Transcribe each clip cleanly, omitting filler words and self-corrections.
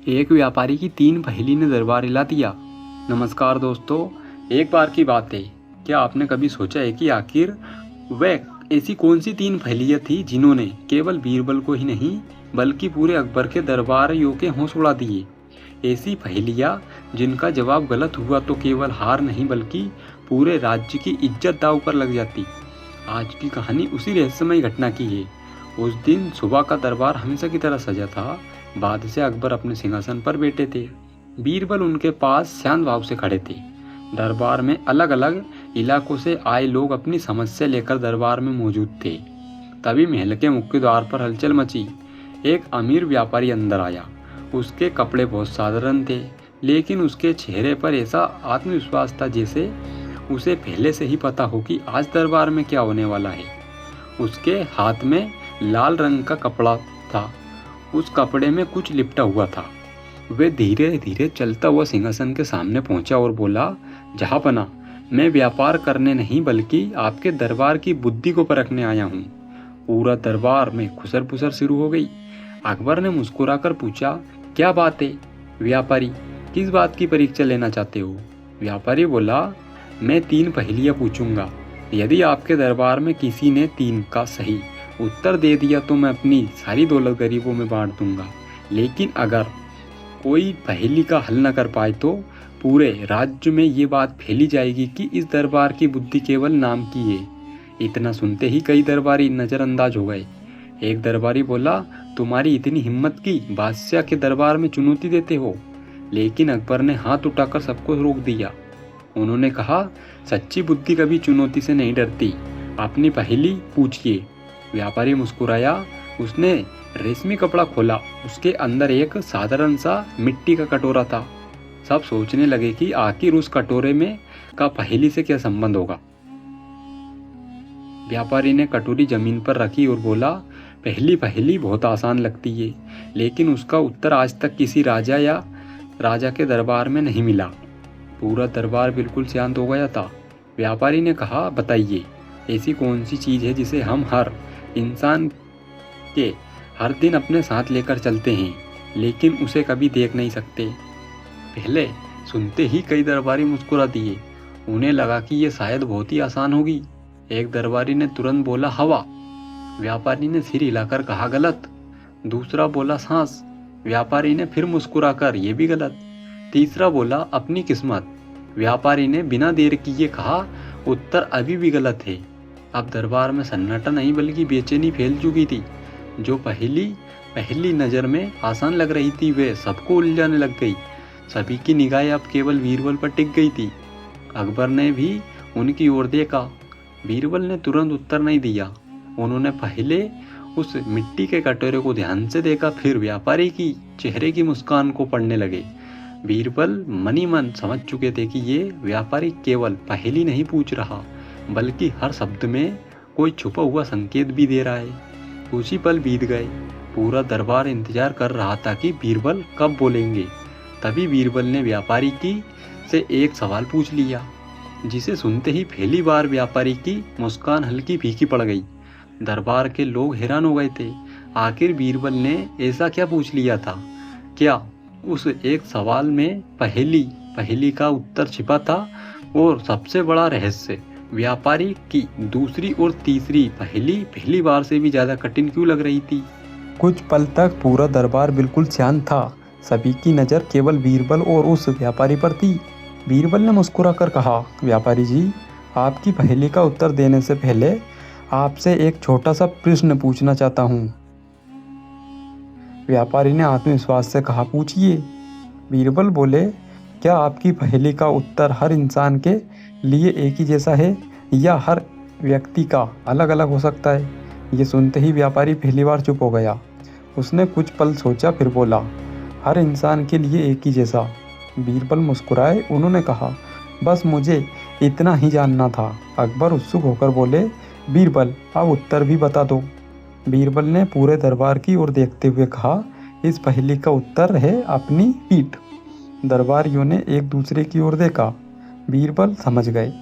एक व्यापारी की 3 पहेली ने दरबार हिला दिया। नमस्कार दोस्तों, एक बार की बात है, क्या आपने कभी सोचा है कि आखिर वह ऐसी कौन सी 3 पहेलियाँ थी जिन्होंने केवल बीरबल को ही नहीं बल्कि पूरे अकबर के दरबारियों के होश उड़ा दिए। ऐसी पहेलियाँ जिनका जवाब गलत हुआ तो केवल हार नहीं बल्कि पूरे राज्य की इज्जत दांव पर लग जाती। आज की कहानी उसी रहस्यमय घटना की है। उस दिन सुबह का दरबार हमेशा की तरह सजा था। बादशाह अकबर अपने सिंहासन पर बैठे थे। बीरबल उनके पास शांत भाव से खड़े थे। दरबार में अलग अलग इलाकों से आए लोग अपनी समस्या लेकर दरबार में मौजूद थे। तभी महल के मुख्य द्वार पर हलचल मची। एक अमीर व्यापारी अंदर आया। उसके कपड़े बहुत साधारण थे, लेकिन उसके चेहरे पर ऐसा आत्मविश्वास था जैसे उसे पहले से ही पता हो कि आज दरबार में क्या होने वाला है। उसके हाथ में लाल रंग का कपड़ा था। उस कपड़े में कुछ लिपटा हुआ था। वह धीरे धीरे चलता हुआ सिंहासन के सामने पहुंचा और बोला, जहांपना, मैं व्यापार करने नहीं बल्कि आपके दरबार की बुद्धि को परखने आया हूँ। पूरा दरबार में खुसर पुसर शुरू हो गई। अकबर ने मुस्कुराकर पूछा, क्या बात है व्यापारी, किस बात की परीक्षा लेना चाहते हो? व्यापारी बोला, मैं 3 पहेलियाँ पूछूंगा। यदि आपके दरबार में किसी ने 3 का सही उत्तर दे दिया तो मैं अपनी सारी दौलत गरीबों में बांट दूंगा। लेकिन अगर कोई पहेली का हल न कर पाए तो पूरे राज्य में ये बात फैली जाएगी कि इस दरबार की बुद्धि केवल नाम की है। इतना सुनते ही कई दरबारी नज़रअंदाज हो गए। एक दरबारी बोला, तुम्हारी इतनी हिम्मत की बादशाह के दरबार में चुनौती देते हो? लेकिन अकबर ने हाथ उठाकर सबको रोक दिया। उन्होंने कहा, सच्ची बुद्धि कभी चुनौती से नहीं डरती। अपनी पहेली पूछिए। व्यापारी मुस्कुराया। उसने रेशमी कपड़ा खोला। उसके अंदर एक साधारण सा मिट्टी का कटोरा था। सब सोचने लगे कि आखिर उस कटोरे में का पहेली से क्या संबंध होगा। व्यापारी ने कटोरी जमीन पर रखी और बोला, पहली पहेली बहुत आसान लगती है, लेकिन उसका उत्तर आज तक किसी राजा या राजा के दरबार में नहीं मिला। पूरा दरबार बिल्कुल शांत हो गया था। व्यापारी ने कहा, बताइए, ऐसी कौन सी चीज़ है जिसे हम हर इंसान के हर दिन अपने साथ लेकर चलते हैं, लेकिन उसे कभी देख नहीं सकते? पहले सुनते ही कई दरबारी मुस्कुरा दिए। उन्हें लगा कि ये शायद बहुत ही आसान होगी। एक दरबारी ने तुरंत बोला, हवा। व्यापारी ने सिर हिलाकर कहा, गलत। दूसरा बोला, सांस। व्यापारी ने फिर मुस्कुराकर, ये भी गलत। तीसरा बोला, अपनी किस्मत। व्यापारी ने बिना देर किए कहा, उत्तर अभी भी गलत है। अब दरबार में सन्नाटा नहीं बल्कि बेचैनी फैल चुकी थी। जो पहली नज़र में आसान लग रही थी वे सबको उलझाने लग गई। सभी की निगाहें अब केवल बीरबल पर टिक गई थी। अकबर ने भी उनकी ओर देखा। बीरबल ने तुरंत उत्तर नहीं दिया। उन्होंने पहले उस मिट्टी के कटोरे को ध्यान से देखा, फिर व्यापारी की चेहरे की मुस्कान को पढ़ने लगे। बीरबल मनी मन समझ चुके थे कि ये व्यापारी केवल पहेली नहीं पूछ रहा बल्कि हर शब्द में कोई छुपा हुआ संकेत भी दे रहा है। कुछ ही पल बीत गए। पूरा दरबार इंतजार कर रहा था कि बीरबल कब बोलेंगे। तभी बीरबल ने व्यापारी से एक सवाल पूछ लिया, जिसे सुनते ही पहली बार व्यापारी की मुस्कान हल्की फीकी पड़ गई। दरबार के लोग हैरान हो गए थे। आखिर बीरबल ने ऐसा क्या पूछ लिया था? क्या उस एक सवाल में पहेली का उत्तर छिपा था? और सबसे बड़ा रहस्य, व्यापारी की दूसरी और तीसरी पहेली पहली बार से भी ज़्यादा कठिन क्यों लग रही थी? कुछ पल तक पूरा दरबार बिल्कुल शांत था। सभी की नज़र केवल बीरबल और उस व्यापारी पर थी। बीरबल ने मुस्कुराकर कहा, व्यापारी जी, आपकी पहेली का उत्तर देने से पहले आपसे एक छोटा सा प्रश्न पूछना चाहता हूँ। व्यापारी ने आत्मविश्वास से कहा, पूछिए। बीरबल बोले, क्या आपकी पहेली का उत्तर हर इंसान के लिए एक ही जैसा है या हर व्यक्ति का अलग अलग हो सकता है? ये सुनते ही व्यापारी पहली बार चुप हो गया। उसने कुछ पल सोचा, फिर बोला, हर इंसान के लिए एक ही जैसा। बीरबल मुस्कुराए। उन्होंने कहा, बस मुझे इतना ही जानना था। अकबर उत्सुक होकर बोले, बीरबल, अब उत्तर भी बता दो। बीरबल ने पूरे दरबार की ओर देखते हुए कहा, इस पहेली का उत्तर है अपनी पीठ। दरबारियों ने एक दूसरे की ओर देखा। बीरबल समझ गए।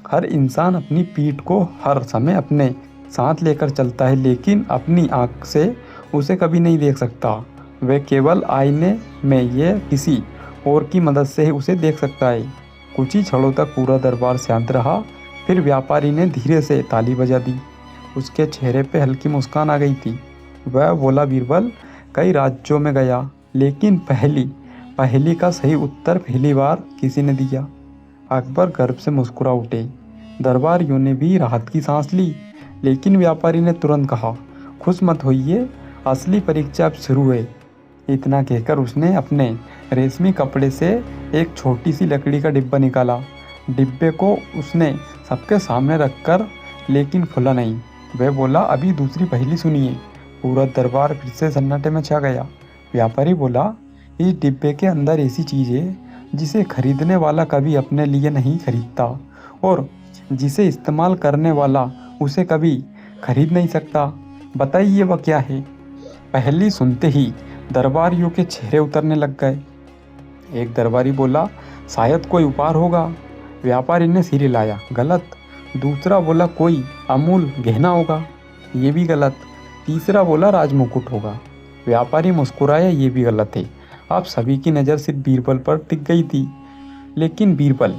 हर इंसान अपनी पीठ को हर समय अपने साथ लेकर चलता है, लेकिन अपनी आँख से उसे कभी नहीं देख सकता। वह केवल आईने में ये किसी और की मदद से ही उसे देख सकता है। कुछ ही क्षणों तक पूरा दरबार शांत रहा। फिर व्यापारी ने धीरे से ताली बजा दी। उसके चेहरे पे हल्की मुस्कान आ गई थी। वह बोला, बीरबल, कई राज्यों में गया, लेकिन पहेली का सही उत्तर पहली बार किसी ने दिया। अकबर गर्व से मुस्कुरा उठे। दरबारियों ने भी राहत की सांस ली, लेकिन व्यापारी ने तुरंत कहा, खुश मत होइए, असली परीक्षा अब शुरू है। इतना कहकर उसने अपने रेशमी कपड़े से एक छोटी सी लकड़ी का डिब्बा निकाला। डिब्बे को उसने सबके सामने रखकर, लेकिन खुला नहीं। वह बोला, अभी दूसरी पहेली सुनिए। पूरा दरबार फिर से सन्नाटे में छा गया। व्यापारी बोला, इस डिब्बे के अंदर ऐसी चीज़ है जिसे खरीदने वाला कभी अपने लिए नहीं खरीदता और जिसे इस्तेमाल करने वाला उसे कभी खरीद नहीं सकता। बताइए वह क्या है? पहेली सुनते ही दरबारियों के चेहरे उतरने लग गए। एक दरबारी बोला, शायद कोई उपहार होगा। व्यापारी ने सिर हिलाया, गलत। दूसरा बोला, कोई अमूल गहना होगा। ये भी गलत। तीसरा बोला, राजमुकुट होगा। व्यापारी मुस्कुराया, ये भी गलत है। अब सभी की नज़र सिर्फ बीरबल पर टिक गई थी, लेकिन बीरबल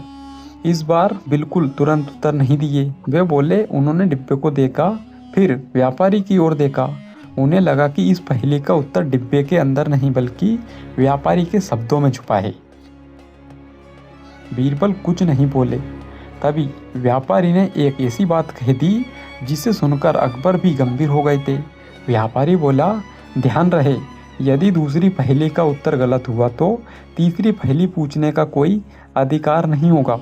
इस बार बिल्कुल तुरंत उत्तर नहीं दिए। वे बोले, उन्होंने डिब्बे को देखा, फिर व्यापारी की ओर देखा। उन्हें लगा कि इस पहेली का उत्तर डिब्बे के अंदर नहीं बल्कि व्यापारी के शब्दों में छुपा है। बीरबल कुछ नहीं बोले। तभी व्यापारी ने एक ऐसी बात कह दी जिसे सुनकर अकबर भी गंभीर हो गए थे। व्यापारी बोला, ध्यान रहे, यदि दूसरी पहेली का उत्तर गलत हुआ तो तीसरी पहेली पूछने का कोई अधिकार नहीं होगा।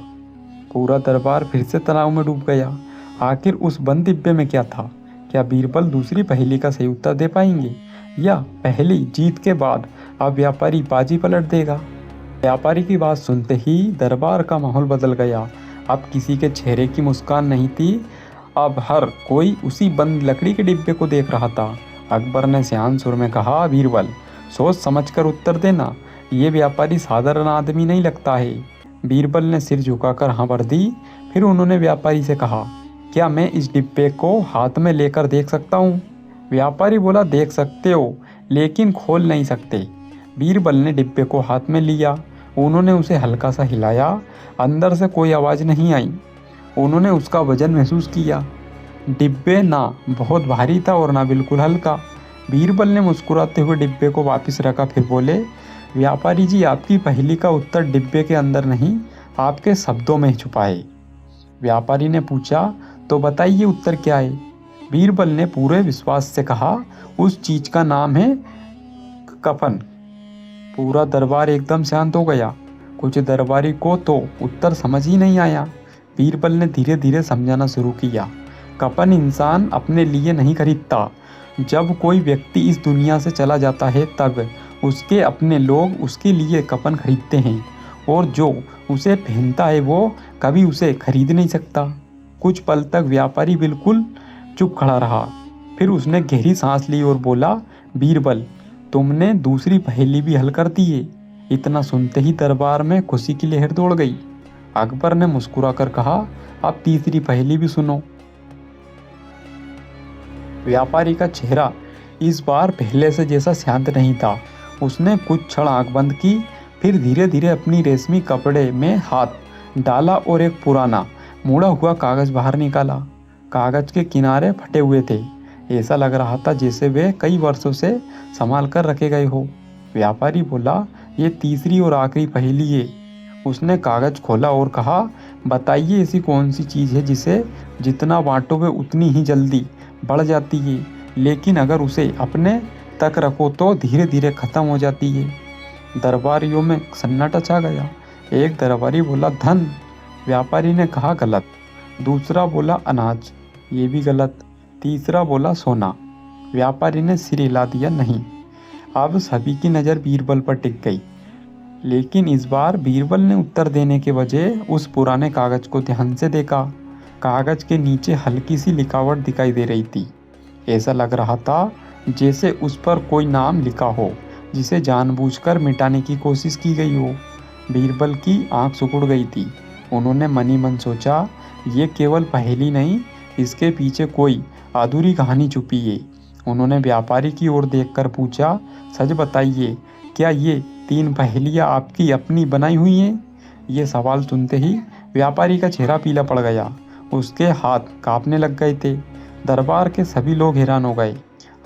पूरा दरबार फिर से तनाव में डूब गया। आखिर उस बंद डिब्बे में क्या था? क्या बीरबल दूसरी पहेली का सही उत्तर दे पाएंगे, या पहली जीत के बाद अब व्यापारी बाजी पलट देगा? व्यापारी की बात सुनते ही दरबार का माहौल बदल गया। अब किसी के चेहरे की मुस्कान नहीं थी। अब हर कोई उसी बंद लकड़ी के डिब्बे को देख रहा था। अकबर ने शांत सुर में कहा, बीरबल, सोच समझकर उत्तर देना। ये व्यापारी साधारण आदमी नहीं लगता है। बीरबल ने सिर झुकाकर हाँ भर दी। फिर उन्होंने व्यापारी से कहा, क्या मैं इस डिब्बे को हाथ में लेकर देख सकता हूँ? व्यापारी बोला, देख सकते हो, लेकिन खोल नहीं सकते। बीरबल ने डिब्बे को हाथ में लिया। उन्होंने उसे हल्का सा हिलाया। अंदर से कोई आवाज़ नहीं आई। उन्होंने उसका वजन महसूस किया। डिब्बे ना बहुत भारी था और ना बिल्कुल हल्का। बीरबल ने मुस्कुराते हुए डिब्बे को वापस रखा। फिर बोले, व्यापारी जी, आपकी पहेली का उत्तर डिब्बे के अंदर नहीं, आपके शब्दों में छुपा है। व्यापारी ने पूछा, तो बताइए उत्तर क्या है? बीरबल ने पूरे विश्वास से कहा, उस चीज का नाम है कफन। पूरा दरबार एकदम शांत हो गया। कुछ दरबारी को तो उत्तर समझ ही नहीं आया। बीरबल ने धीरे धीरे समझाना शुरू किया, कफन इंसान अपने लिए नहीं खरीदता। जब कोई व्यक्ति इस दुनिया से चला जाता है तब उसके अपने लोग उसके लिए कफन खरीदते हैं, और जो उसे पहनता है वो कभी उसे खरीद नहीं सकता। कुछ पल तक व्यापारी बिल्कुल चुप खड़ा रहा। फिर उसने गहरी सांस ली और बोला, बीरबल, तुमने दूसरी पहेली भी हल कर दी है। इतना सुनते ही दरबार में खुशी की लहर दौड़ गई। अकबर ने मुस्कुराकर कहा, अब तीसरी पहेली भी सुनो। व्यापारी का चेहरा इस बार पहले से जैसा शांत नहीं था। उसने कुछ क्षण आंख बंद की, फिर धीरे धीरे अपनी रेशमी कपड़े में हाथ डाला और एक पुराना मुड़ा हुआ कागज बाहर निकाला। कागज के किनारे फटे हुए थे। ऐसा लग रहा था जैसे वे कई वर्षों से संभाल कर रखे गए हो। व्यापारी बोला, ये तीसरी और आखिरी पहेली है। उसने कागज खोला और कहा, बताइए ऐसी कौन सी चीज़ है जिसे जितना बांटोगे उतनी ही जल्दी बढ़ जाती है, लेकिन अगर उसे अपने तक रखो तो धीरे धीरे ख़त्म हो जाती है। दरबारियों में सन्नाटा छा गया। एक दरबारी बोला, धन। व्यापारी ने कहा, गलत। दूसरा बोला, अनाज। ये भी गलत। तीसरा बोला, सोना। व्यापारी ने सिर हिला दिया, नहीं। अब सभी की नज़र बीरबल पर टिक गई, लेकिन इस बार बीरबल ने उत्तर देने के बजाय उस पुराने कागज को ध्यान से देखा। कागज के नीचे हल्की सी लिखावट दिखाई दे रही थी। ऐसा लग रहा था जैसे उस पर कोई नाम लिखा हो जिसे जानबूझकर मिटाने की कोशिश की गई हो। बीरबल की आंख सिकुड़ गई थी। उन्होंने मनी मन सोचा, ये केवल पहेली नहीं, इसके पीछे कोई अधूरी कहानी छुपी है। उन्होंने व्यापारी की ओर देखकर पूछा, सच बताइए, क्या ये 3 पहेलियाँ आपकी अपनी बनाई हुई हैं? ये सवाल सुनते ही व्यापारी का चेहरा पीला पड़ गया। उसके हाथ कांपने लग गए थे। दरबार के सभी लोग हैरान हो गए।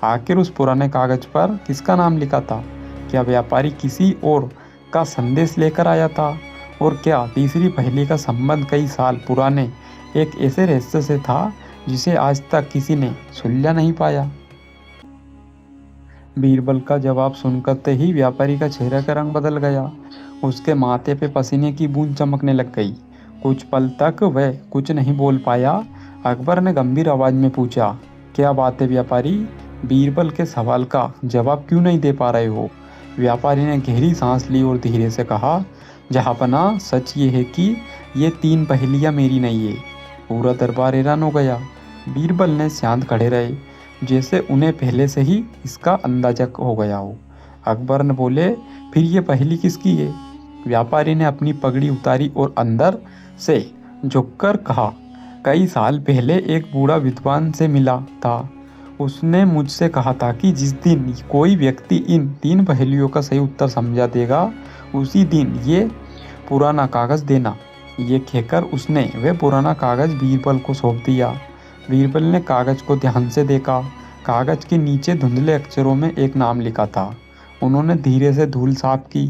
आखिर उस पुराने कागज पर किसका नाम लिखा था? क्या व्यापारी किसी और का संदेश लेकर आया था? और क्या तीसरी पहेली का संबंध कई साल पुराने एक ऐसे रहस्य से था जिसे आज तक किसी ने सुलझा नहीं पाया? बीरबल का जवाब सुनकर ही व्यापारी का चेहरे का रंग बदल गया। उसके माथे पे पसीने की बूंद चमकने लग गई। कुछ पल तक वह कुछ नहीं बोल पाया। अकबर ने गंभीर आवाज में पूछा, क्या बात है व्यापारी? बीरबल के सवाल का जवाब क्यों नहीं दे पा रहे हो? व्यापारी ने गहरी सांस ली और धीरे से कहा, जहाँपनाह, सच ये है कि ये 3 पहेलियाँ मेरी नहीं है। पूरा दरबार हैरान हो गया। बीरबल ने शांत खड़े रहे, जैसे उन्हें पहले से ही इसका अंदाजा हो गया हो। अकबर ने बोले, फिर ये पहेली किसकी है? व्यापारी ने अपनी पगड़ी उतारी और अंदर से झुककर कहा, कई साल पहले एक बूढ़ा विद्वान से मिला था। उसने मुझसे कहा था कि जिस दिन कोई व्यक्ति इन 3 पहेलियों का सही उत्तर समझा देगा, उसी दिन ये पुराना कागज देना। ये कहकर उसने वह पुराना कागज बीरबल को सौंप दिया। बीरबल ने कागज को ध्यान से देखा। कागज के नीचे धुंधले अक्षरों में एक नाम लिखा था। उन्होंने धीरे से धूल साफ की।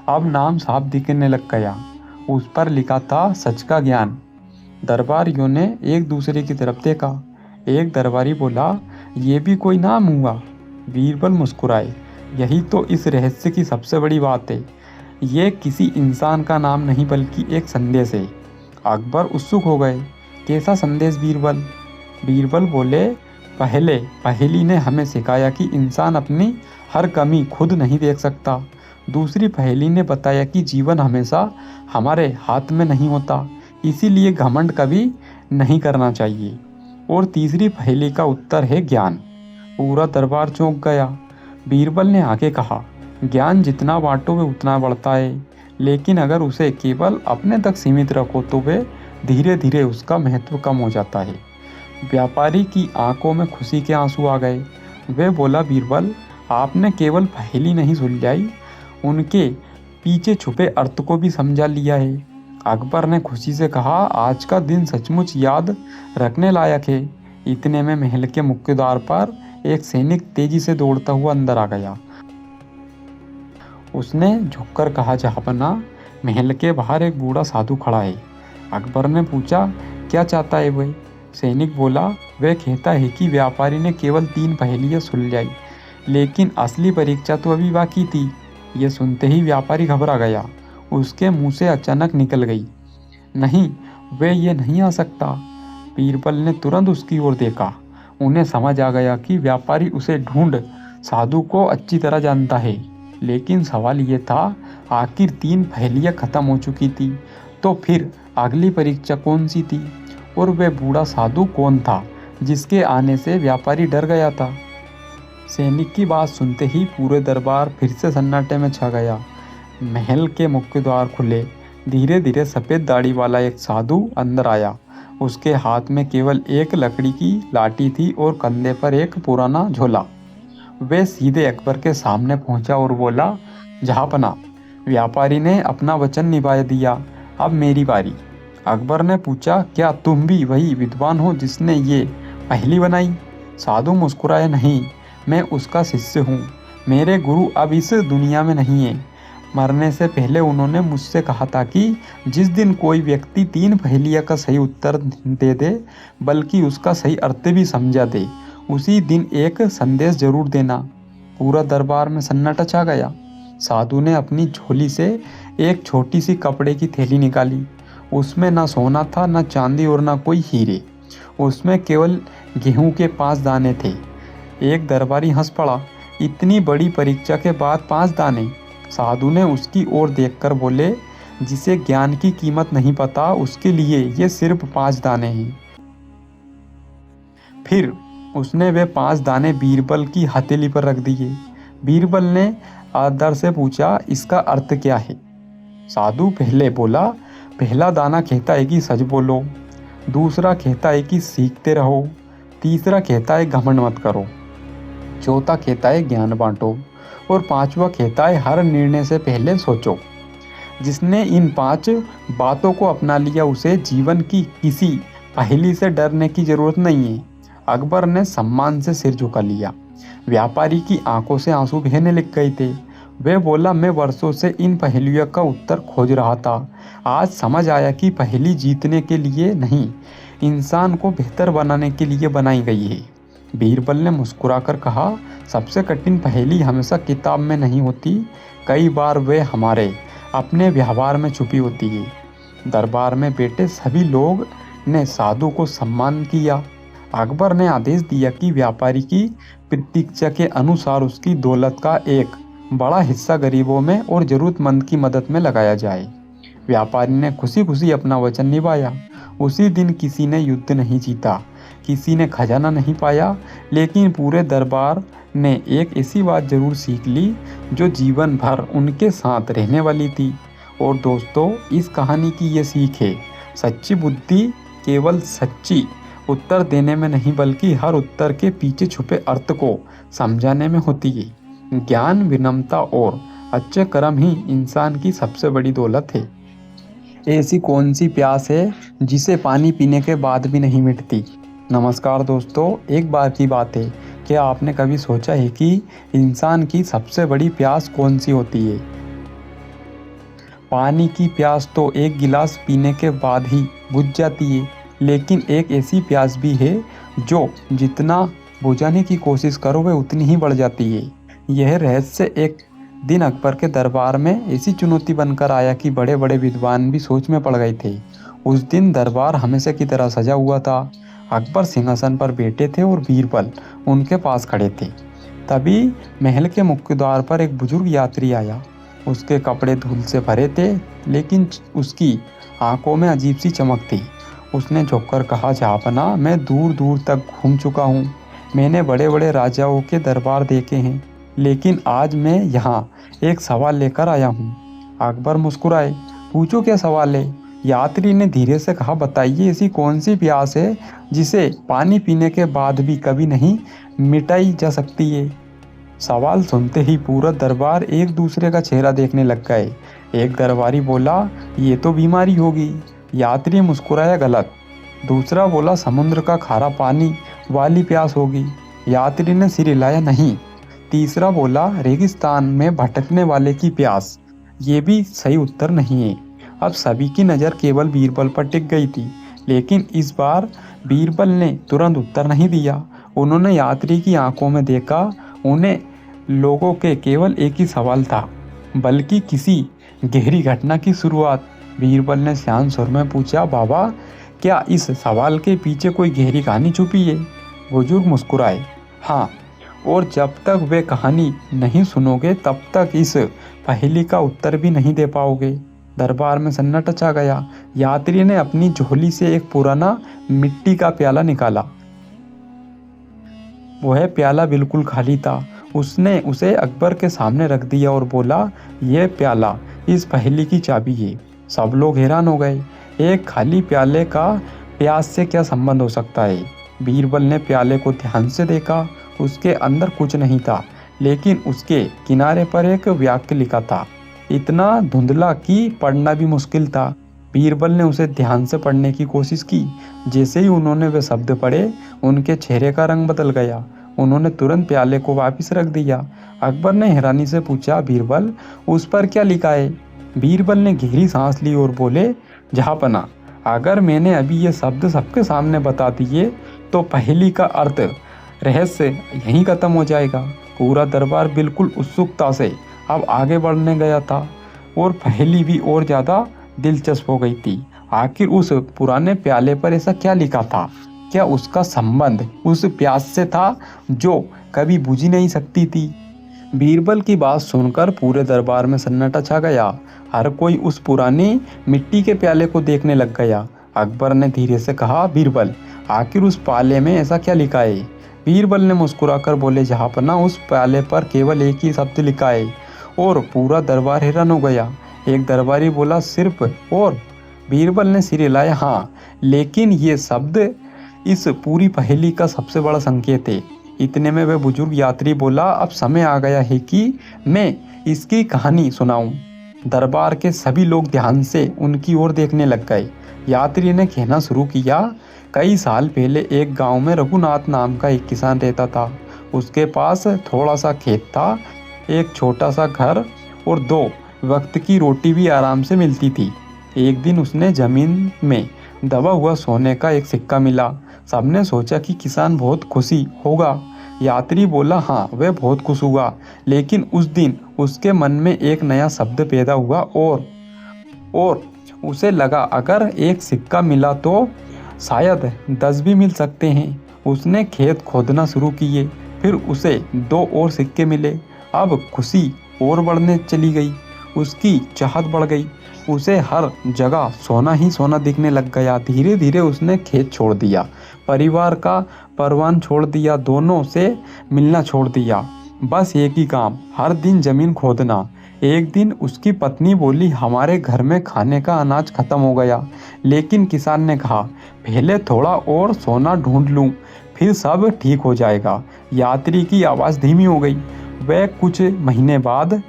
अब नाम साफ दिखने लग गया। उस पर लिखा था, सच का ज्ञान। दरबारियों ने एक दूसरे की तरफ देखा। एक दरबारी बोला, ये भी कोई नाम हुआ? बीरबल मुस्कुराए। यही तो इस रहस्य की सबसे बड़ी बात है। ये किसी इंसान का नाम नहीं बल्कि एक संदेश है। अकबर उत्सुक हो गए। कैसा संदेश बीरबल? बीरबल बोले, पहले पहेली ने हमें सिखाया कि इंसान अपनी हर कमी खुद नहीं देख सकता। दूसरी पहेली ने बताया कि जीवन हमेशा हमारे हाथ में नहीं होता, इसीलिए घमंड कभी नहीं करना चाहिए। और तीसरी पहेली का उत्तर है ज्ञान। पूरा दरबार चौंक गया। बीरबल ने आगे कहा, ज्ञान जितना बांटो वे उतना बढ़ता है, लेकिन अगर उसे केवल अपने तक सीमित रखो तो वे धीरे धीरे उसका महत्व कम हो जाता है। व्यापारी की आंखों में खुशी के आंसू आ गए। वे बोला, बीरबल, आपने केवल पहेली नहीं सुलझाई, उनके पीछे छुपे अर्थ को भी समझा लिया है। अकबर ने खुशी से कहा, आज का दिन सचमुच याद रखने लायक है। इतने में महल के मुख्य द्वार पर एक सैनिक तेजी से दौड़ता हुआ अंदर आ गया। उसने झुककर कहा, जहाँपनाह, महल के बाहर एक बूढ़ा साधु खड़ा है। अकबर ने पूछा, क्या चाहता है वह? सैनिक बोला, वह कहता है कि व्यापारी ने केवल 3 पहेलियाँ सुलझाई, लेकिन असली परीक्षा तो अभी बाकी थी। यह सुनते ही व्यापारी घबरा गया। उसके मुंह से अचानक निकल गई, नहीं, वह ये नहीं आ सकता। बीरबल ने तुरंत उसकी ओर देखा। उन्हें समझ आ गया कि व्यापारी उसे ढूंढ साधु को अच्छी तरह जानता है। लेकिन सवाल ये था, आखिर 3 पहेलियाँ खत्म हो चुकी थी, तो फिर अगली परीक्षा कौन सी थी? और वह बूढ़ा साधु कौन था जिसके आने से व्यापारी डर गया था? सैनिक की बात सुनते ही पूरे दरबार फिर से सन्नाटे में छा गया। महल के मुख्य द्वार खुले। धीरे धीरे सफ़ेद दाढ़ी वाला एक साधु अंदर आया। उसके हाथ में केवल एक लकड़ी की लाठी थी और कंधे पर एक पुराना झोला। वह सीधे अकबर के सामने पहुंचा और बोला, जहाँपनाह, व्यापारी ने अपना वचन निभा दिया, अब मेरी बारी। अकबर ने पूछा, क्या तुम भी वही विद्वान हो जिसने ये पहेली बनाई? साधु मुस्कुराए, नहीं, मैं उसका शिष्य हूँ। मेरे गुरु अब इस दुनिया में नहीं है। मरने से पहले उन्होंने मुझसे कहा था कि जिस दिन कोई व्यक्ति 3 पहेलियाँ का सही उत्तर दे दे, बल्कि उसका सही अर्थ भी समझा दे, उसी दिन एक संदेश जरूर देना। पूरा दरबार में सन्नाटा छा गया। साधु ने अपनी झोली से एक छोटी सी कपड़े की थैली निकाली। उसमें ना सोना था, ना चांदी और ना कोई हीरे। उसमें केवल गेहूं के 5 दाने थे। एक दरबारी हंस पड़ा, इतनी बड़ी परीक्षा के बाद 5 दाने? साधु ने उसकी ओर देखकर बोले, जिसे ज्ञान की कीमत नहीं पता उसके लिए ये सिर्फ 5 दाने हैं। फिर उसने वे 5 दाने बीरबल की हथेली पर रख दिए। बीरबल ने आदर से पूछा, इसका अर्थ क्या है? साधु पहले बोला, पहला दाना कहता है कि सच बोलो, दूसरा कहता है कि सीखते रहो, तीसरा कहता है घमंड मत करो। चौथा कहता है ज्ञान बांटो और पांचवा कहता है हर निर्णय से पहले सोचो। जिसने इन 5 बातों को अपना लिया उसे जीवन की किसी पहेली से डरने की जरूरत नहीं है। अकबर ने सम्मान से सिर झुका लिया। व्यापारी की आंखों से आंसू बहने लग गए थे। वह बोला, मैं वर्षों से इन पहेलियों का उत्तर खोज रहा था। आज समझ आया कि पहेली जीतने के लिए नहीं, इंसान को बेहतर बनाने के लिए बनाई गई है। बीरबल ने मुस्कुराकर कहा, सबसे कठिन पहेली हमेशा किताब में नहीं होती, कई बार वे हमारे अपने व्यवहार में छुपी होती है। दरबार में बैठे सभी लोग ने साधु को सम्मान किया। अकबर ने आदेश दिया कि व्यापारी की प्रतीक्षा के अनुसार उसकी दौलत का एक बड़ा हिस्सा गरीबों में और जरूरतमंद की मदद में लगाया जाए। व्यापारी ने खुशी खुशी अपना वचन निभाया। उसी दिन किसी ने युद्ध नहीं जीता, किसी ने खजाना नहीं पाया, लेकिन पूरे दरबार ने एक ऐसी बात जरूर सीख ली जो जीवन भर उनके साथ रहने वाली थी। और दोस्तों, इस कहानी की ये सीख है, सच्ची बुद्धि केवल सच्ची उत्तर देने में नहीं बल्कि हर उत्तर के पीछे छुपे अर्थ को समझाने में होती है। ज्ञान, विनम्रता और अच्छे कर्म ही इंसान की सबसे बड़ी दौलत है। ऐसी कौन सी प्यास है जिसे पानी पीने के बाद भी नहीं मिटती? नमस्कार दोस्तों, एक बार की बात है, क्या आपने कभी सोचा है कि इंसान की सबसे बड़ी प्यास कौन सी होती है? पानी की प्यास तो एक गिलास पीने के बाद ही बुझ जाती है, लेकिन एक ऐसी प्यास भी है जो जितना बुझाने की कोशिश करो वह उतनी ही बढ़ जाती है। यह रहस्य एक दिन अकबर के दरबार में ऐसी चुनौती बनकर आया कि बड़े बड़े विद्वान भी सोच में पड़ गए थे। उस दिन दरबार हमेशा की तरह सजा हुआ था। अकबर सिंहासन पर बैठे थे और बीरबल उनके पास खड़े थे। तभी महल के मुख्य द्वार पर एक बुजुर्ग यात्री आया। उसके कपड़े धूल से भरे थे, लेकिन उसकी आंखों में अजीब सी चमक थी। उसने झुककर कहा, जहाँपनाह, मैं दूर दूर तक घूम चुका हूँ। मैंने बड़े बड़े राजाओं के दरबार देखे हैं, लेकिन आज मैं यहाँ एक सवाल लेकर आया हूँ। अकबर मुस्कुराए। पूछो, क्या सवाल है? यात्री ने धीरे से कहा, बताइए, ऐसी कौन सी प्यास है जिसे पानी पीने के बाद भी कभी नहीं मिटाई जा सकती है? सवाल सुनते ही पूरा दरबार एक दूसरे का चेहरा देखने लग गए। एक दरबारी बोला, ये तो बीमारी होगी। यात्री मुस्कुराया, गलत। दूसरा बोला, समुद्र का खारा पानी वाली प्यास होगी। यात्री ने सिर हिलाया, नहीं। तीसरा बोला, रेगिस्तान में भटकने वाले की प्यास। ये भी सही उत्तर नहीं है। अब सभी की नज़र केवल बीरबल पर टिक गई थी, लेकिन इस बार बीरबल ने तुरंत उत्तर नहीं दिया। उन्होंने यात्री की आंखों में देखा। उन्हें लोगों के केवल एक ही सवाल था, बल्कि किसी गहरी घटना की शुरुआत। बीरबल ने शांत स्वर में पूछा, बाबा, क्या इस सवाल के पीछे कोई गहरी कहानी छुपी है? बुजुर्ग मुस्कुराए, हाँ, और जब तक वे कहानी नहीं सुनोगे तब तक इस पहेली का उत्तर भी नहीं दे पाओगे। दरबार में सन्नाटा छा गया। यात्री ने अपनी झोली से एक पुराना मिट्टी का प्याला निकाला। वह प्याला बिल्कुल खाली था। उसने उसे अकबर के सामने रख दिया और बोला, यह प्याला इस पहेली की चाबी है। सब लोग हैरान हो गए। एक खाली प्याले का प्यास से क्या संबंध हो सकता है? बीरबल ने प्याले को ध्यान से देखा। उसके अंदर कुछ नहीं था, लेकिन उसके किनारे पर एक वाक्य लिखा था, इतना धुंधला कि पढ़ना भी मुश्किल था। बीरबल ने उसे ध्यान से पढ़ने की कोशिश की। जैसे ही उन्होंने वे शब्द पढ़े, उनके चेहरे का रंग बदल गया। उन्होंने तुरंत प्याले को वापस रख दिया। अकबर ने हैरानी से पूछा, बीरबल, उस पर क्या लिखा है? बीरबल ने गहरी सांस ली और बोले, जहाँपनाह, अगर मैंने अभी ये शब्द सबके सामने बता दिए तो पहेली का अर्थ, रहस्य यहीं खत्म हो जाएगा। पूरा दरबार बिल्कुल उत्सुकता से अब आगे बढ़ने गया था और पहेली भी और ज़्यादा दिलचस्प हो गई थी। आखिर उस पुराने प्याले पर ऐसा क्या लिखा था? क्या उसका संबंध उस प्यास से था जो कभी बुझ नहीं सकती थी? बीरबल की बात सुनकर पूरे दरबार में सन्नाटा छा गया। हर कोई उस पुरानी मिट्टी के प्याले को देखने लग गया। अकबर ने धीरे से कहा, बीरबल, आखिर उस प्याले में ऐसा क्या लिखा है? बीरबल ने मुस्कुराकर बोले, जहाँपनाह, उस प्याले पर केवल एक ही शब्द लिखा है। और पूरा दरबार हैरान हो गया। एक दरबारी बोला, सिर्फ? और बीरबल ने सिर हिलाया, हाँ, लेकिन ये शब्द इस पूरी पहेली का सबसे बड़ा संकेत है। इतने में वह बुजुर्ग यात्री बोला, अब समय आ गया है कि मैं इसकी कहानी सुनाऊं। दरबार के सभी लोग ध्यान से उनकी ओर देखने लग गए। यात्री ने कहना शुरू किया, कई साल पहले एक गांव में रघुनाथ नाम का एक किसान रहता था। उसके पास थोड़ा सा खेत था, एक छोटा सा घर और 2 वक्त की रोटी भी आराम से मिलती थी। एक दिन उसने जमीन में दबा हुआ सोने का एक सिक्का मिला। सबने सोचा कि किसान बहुत खुशी होगा। यात्री बोला, हाँ वह बहुत खुश हुआ, लेकिन उस दिन उसके मन में एक नया शब्द पैदा हुआ और उसे लगा अगर एक सिक्का मिला तो शायद 10 भी मिल सकते हैं। उसने खेत खोदना शुरू किए, फिर उसे 2 और सिक्के मिले। अब खुशी और बढ़ने चली गई, उसकी चाहत बढ़ गई। उसे हर जगह सोना ही सोना दिखने लग गया। धीरे धीरे उसने खेत छोड़ दिया, परिवार का परवान छोड़ दिया, दोनों से मिलना छोड़ दिया। बस एक ही काम, हर दिन जमीन खोदना। एक दिन उसकी पत्नी बोली, हमारे घर में खाने का अनाज खत्म हो गया। लेकिन किसान ने कहा, पहले थोड़ा और सोना ढूंढ लूं, फिर सब ठीक हो जाएगा। यात्री की आवाज़ धीमी हो गई। वह कुछ महीने बाद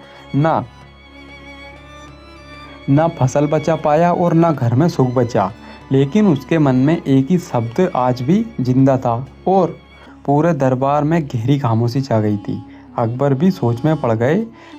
ना फसल बचा पाया और ना घर में सुख बचा, लेकिन उसके मन में एक ही शब्द आज भी जिंदा था और पूरे दरबार में गहरी खामोशी छा गई थी। अकबर भी सोच में पड़ गए।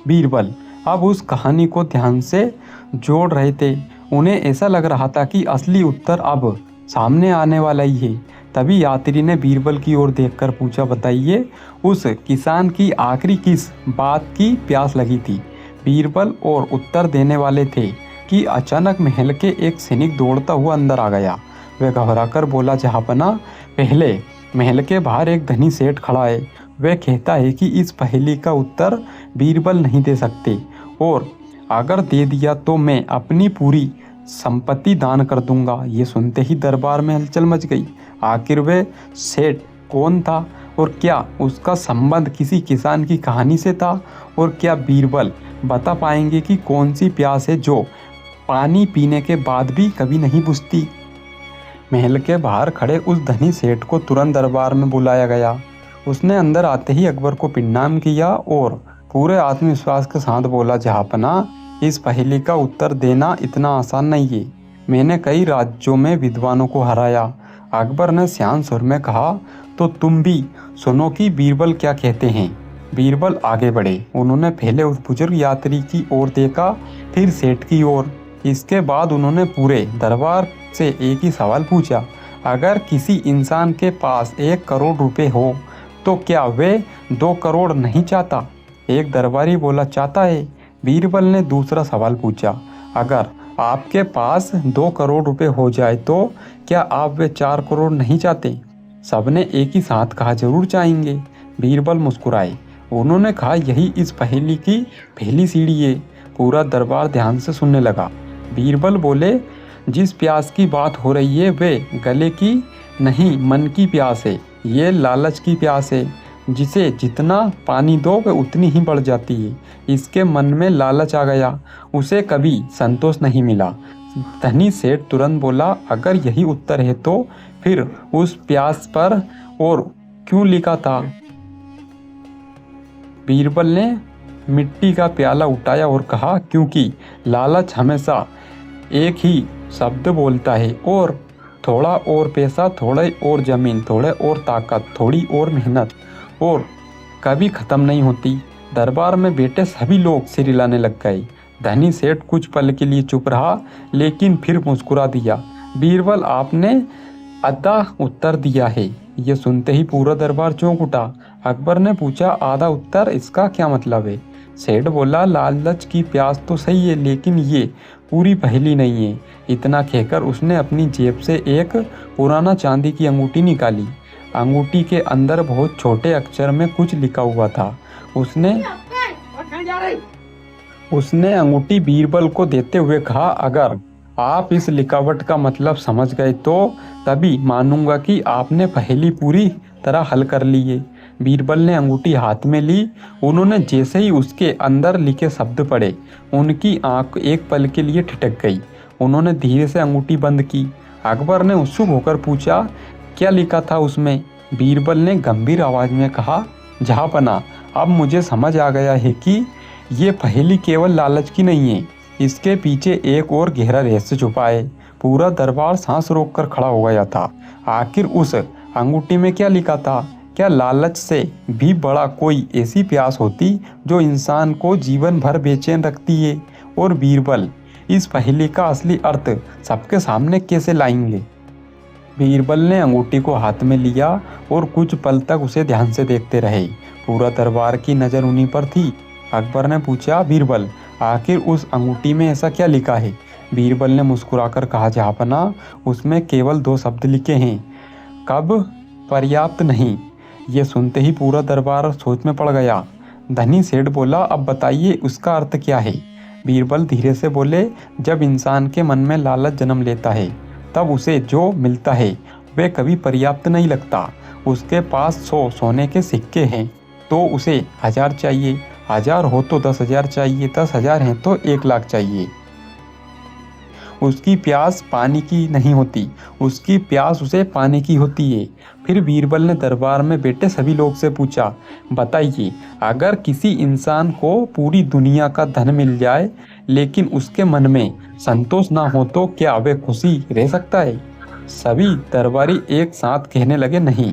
बीरबल अब उस कहानी को ध्यान से जोड़ रहे थे। उन्हें ऐसा लग रहा था कि असली उत्तर अब सामने आने वाला ही है। तभी यात्री ने बीरबल की ओर देखकर पूछा, बताइए उस किसान की आखिरी किस बात की प्यास लगी थी। बीरबल और उत्तर देने वाले थे कि अचानक महल के एक सैनिक दौड़ता हुआ अंदर आ गया। वह घबराकर बोला, जहाँपना, पहले महल के बाहर एक धनी सेठ खड़ा है। वह कहता है कि इस पहेली का उत्तर बीरबल नहीं दे सकते और अगर दे दिया तो मैं अपनी पूरी संपत्ति दान कर दूंगा। ये सुनते ही दरबार में हलचल मच गई। आखिर वह सेठ कौन था और क्या उसका संबंध किसी किसान की कहानी से था? और क्या बीरबल बता पाएंगे कि कौन सी प्यास है जो पानी पीने के बाद भी कभी नहीं बुझती? महल के बाहर खड़े उस धनी सेठ को तुरंत दरबार में बुलाया गया। उसने अंदर आते ही अकबर को प्रणाम किया और पूरे आत्मविश्वास के साथ बोला, जहाँपना, इस पहेली का उत्तर देना इतना आसान नहीं है। मैंने कई राज्यों में विद्वानों को हराया। अकबर ने शांत सुर में कहा, तो तुम भी सुनो कि बीरबल क्या कहते हैं। बीरबल आगे बढ़े। उन्होंने पहले उस बुजुर्ग यात्री की ओर देखा, फिर सेठ की ओर। इसके बाद उन्होंने पूरे दरबार से एक ही सवाल पूछा, अगर किसी इंसान के पास 1 करोड़ रुपए हो तो क्या वे 2 करोड़ नहीं चाहता? एक दरबारी बोला, चाहता है। बीरबल ने दूसरा सवाल पूछा, अगर आपके पास 2 करोड़ रुपए हो जाए तो क्या आप वे 4 करोड़ नहीं चाहते? सबने एक ही साथ कहा, जरूर चाहेंगे। बीरबल मुस्कुराए। उन्होंने कहा, यही इस पहेली की पहली सीढ़ी है। पूरा दरबार ध्यान से सुनने लगा। बीरबल बोले, जिस प्यास की बात हो रही है वे गले की नहीं, मन की प्यास है। ये लालच की प्यास है। जिसे जितना पानी दो वह उतनी ही बढ़ जाती है। इसके मन में लालच आ गया, उसे कभी संतोष नहीं मिला। धनी सेठ तुरंत बोला, अगर यही उत्तर है तो फिर उस प्यास पर और क्यों लिखा था? बीरबल ने मिट्टी का प्याला उठाया और कहा, क्योंकि लालच हमेशा एक ही शब्द बोलता है, और थोड़ा और पैसा, थोड़े और ज़मीन, थोड़े और ताकत, थोड़ी और मेहनत, और कभी ख़त्म नहीं होती। दरबार में बैठे सभी लोग सिर हिलाने लग गए। धनी सेठ कुछ पल के लिए चुप रहा, लेकिन फिर मुस्कुरा दिया। बीरबल, आपने आधा उत्तर दिया है। ये सुनते ही पूरा दरबार चौंक उठा। अकबर ने पूछा, आधा उत्तर, इसका क्या मतलब है? सेठ बोला, लालच की प्यास तो सही है, लेकिन ये पूरी पहेली नहीं है। इतना कहकर उसने अपनी जेब से एक पुराना चांदी की अंगूठी निकाली। अंगूठी के अंदर बहुत छोटे अक्षर में कुछ लिखा हुआ था। उसने अंगूठी बीरबल को देते हुए कहा, अगर आप इस लिखावट का मतलब समझ गए तो तभी मानूंगा कि आपने पहेली पूरी तरह हल कर ली है। बीरबल ने अंगूठी हाथ में ली। उन्होंने जैसे ही उसके अंदर लिखे शब्द पढ़े, उनकी आंख एक पल के लिए ठिठक गई। उन्होंने धीरे से अंगूठी बंद की। अकबर ने उत्सुक होकर पूछा, क्या लिखा था उसमें? बीरबल ने गंभीर आवाज में कहा, जहाँपना, अब मुझे समझ आ गया है कि ये पहेली केवल लालच की नहीं है, इसके पीछे एक और गहरा रहस्य छुपा है। पूरा दरबार सांस रोककर खड़ा हो गया था। आखिर उस अंगूठी में क्या लिखा था? क्या लालच से भी बड़ा कोई ऐसी प्यास होती जो इंसान को जीवन भर बेचैन रखती है? और बीरबल इस पहेली का असली अर्थ सबके सामने कैसे लाएंगे? बीरबल ने अंगूठी को हाथ में लिया और कुछ पल तक उसे ध्यान से देखते रहे। पूरा दरबार की नज़र उन्हीं पर थी। अकबर ने पूछा, बीरबल, आखिर उस अंगूठी में ऐसा क्या लिखा है? बीरबल ने मुस्कुराकर कहा, जहाँपना, उसमें केवल 2 शब्द लिखे हैं, कब, पर्याप्त नहीं। ये सुनते ही पूरा दरबार सोच में पड़ गया। धनी सेठ बोला, अब बताइए उसका अर्थ क्या है? बीरबल धीरे से बोले, जब इंसान के मन में लालच जन्म लेता है तब उसे जो मिलता है वह कभी पर्याप्त नहीं लगता। उसके पास 100 सोने के सिक्के हैं तो उसे 1000 चाहिए, 1000 हो तो 10,000 चाहिए, 10,000 हैं तो 1,00,000 चाहिए। उसकी प्यास पानी की नहीं होती, उसकी प्यास उसे पाने की होती है। फिर बीरबल ने दरबार में बैठे सभी लोग से पूछा, बताइए, अगर किसी इंसान को पूरी दुनिया का धन मिल जाए लेकिन उसके मन में संतोष ना हो तो क्या वह खुशी रह सकता है? सभी दरबारी एक साथ कहने लगे, नहीं।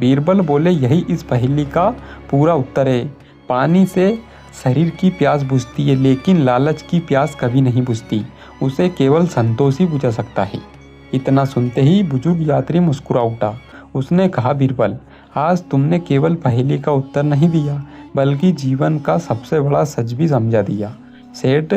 बीरबल बोले, यही इस पहेली का पूरा उत्तर है। पानी से शरीर की प्यास बुझती है लेकिन लालच की प्यास कभी नहीं बुझती, उसे केवल संतोष ही बुझा सकता है। इतना सुनते ही बुजुर्ग यात्री मुस्कुरा उठा। उसने कहा, बीरबल, आज तुमने केवल पहेली का उत्तर नहीं दिया बल्कि जीवन का सबसे बड़ा सच भी समझा दिया। सेठ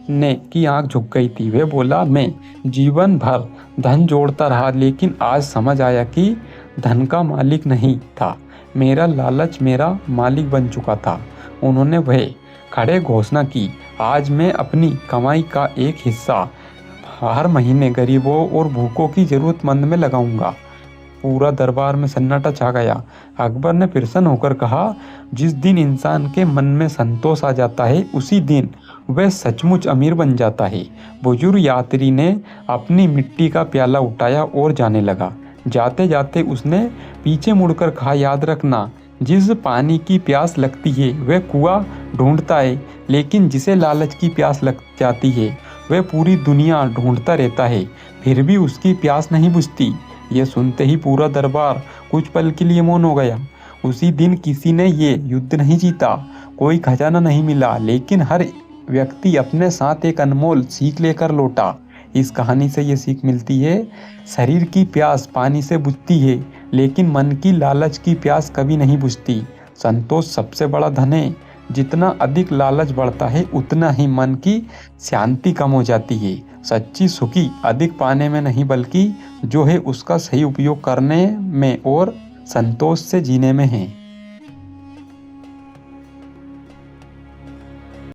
ने की आंख झुक गई थी। वह बोला, मैं जीवन भर धन जोड़ता रहा लेकिन आज समझ आया कि धन का मालिक नहीं था, मेरा लालच मेरा मालिक बन चुका था। उन्होंने वह खड़े घोषणा की, आज मैं अपनी कमाई का एक हिस्सा हर महीने गरीबों और भूखों की ज़रूरतमंद में लगाऊंगा। पूरा दरबार में सन्नाटा छा गया। अकबर ने प्रसन्न होकर कहा, जिस दिन इंसान के मन में संतोष आ जाता है उसी दिन वह सचमुच अमीर बन जाता है। बुजुर्ग यात्री ने अपनी मिट्टी का प्याला उठाया और जाने लगा। जाते जाते उसने पीछे मुड़कर कहा, याद रखना, जिस पानी की प्यास लगती है वह कुआं ढूंढता है लेकिन जिसे लालच की प्यास लग जाती है वह पूरी दुनिया ढूंढता रहता है, फिर भी उसकी प्यास नहीं बुझती। ये सुनते ही पूरा दरबार कुछ पल के लिए मौन हो गया। उसी दिन किसी ने ये युद्ध नहीं जीता, कोई खजाना नहीं मिला, लेकिन हर व्यक्ति अपने साथ एक अनमोल सीख लेकर लौटा। इस कहानी से ये सीख मिलती है, शरीर की प्यास पानी से बुझती है लेकिन मन की लालच की प्यास कभी नहीं बुझती। संतोष सबसे बड़ा धन है। जितना अधिक लालच बढ़ता है उतना ही मन की शांति कम हो जाती है। सच्ची सुखी अधिक पाने में नहीं बल्कि जो है उसका सही उपयोग करने में और संतोष से जीने में है।